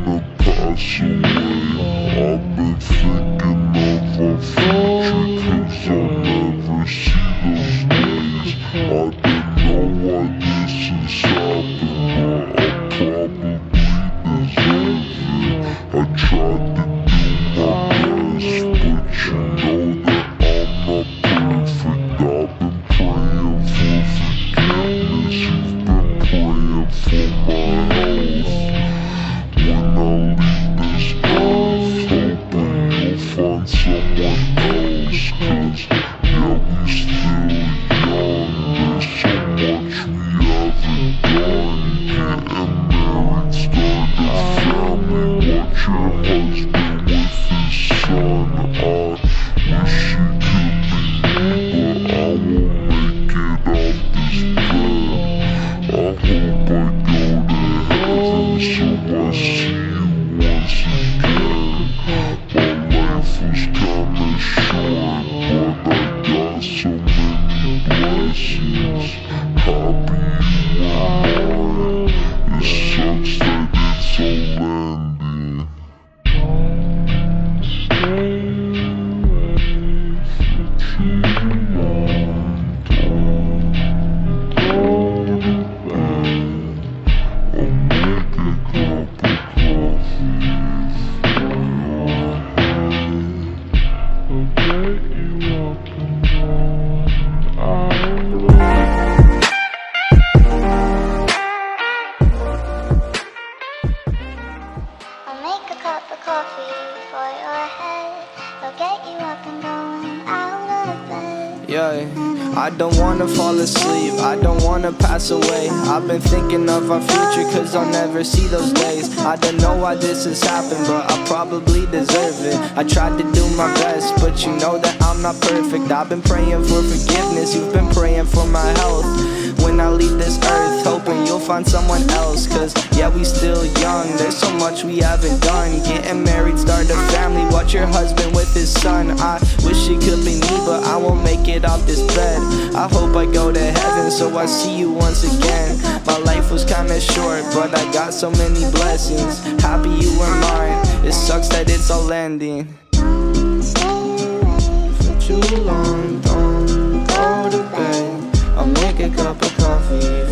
gonna pass away. I've been thinking of our future, 'cause I'll never see those days. I don't know why this has happened, but I probably deserve it. I tried to do my best, but you know that I'm not perfect. I've been praying for forgiveness, you've been praying for my health. When I leave this earth, hoping you'll find someone else, 'cause yeah, we still young. There's so much we haven't done. Getting married, start a family, watch your husband with his son. I wish he could be me, but I won't make it out this bed. I hope I go to heaven so I see you once again. My life was kinda short, but I got so many blessings. Happy you were mine. It sucks that it's all ending. Don't stay away for too long. Don't go to bed. I'll make a cup of coffee for your head. I'll get you up and going out. I'll make a cup of coffee for your head. I'll get you up and going out of bed. Yeah, I don't wanna fall asleep, I don't wanna pass away. I've been thinking of our future, 'cause I'll never see those days. I don't know why this has happened, but I probably deserve it. I tried to do my best, but you know that I'm not perfect. I've been praying for forgiveness, you've been praying for my health. When I leave this earth, hoping you'll find someone else, 'cause yeah, we still young, there's so much we haven't done. Getting married, start a family, watch your husband with his son. I wish it could be me, but I won't make it off this bed. I hope I go to heaven so I see you once again. My life was kinda short, but I got so many blessings. Happy you were mine, it sucks that it's all ending. For too long, don't go to bed. I'll make a cup of coffee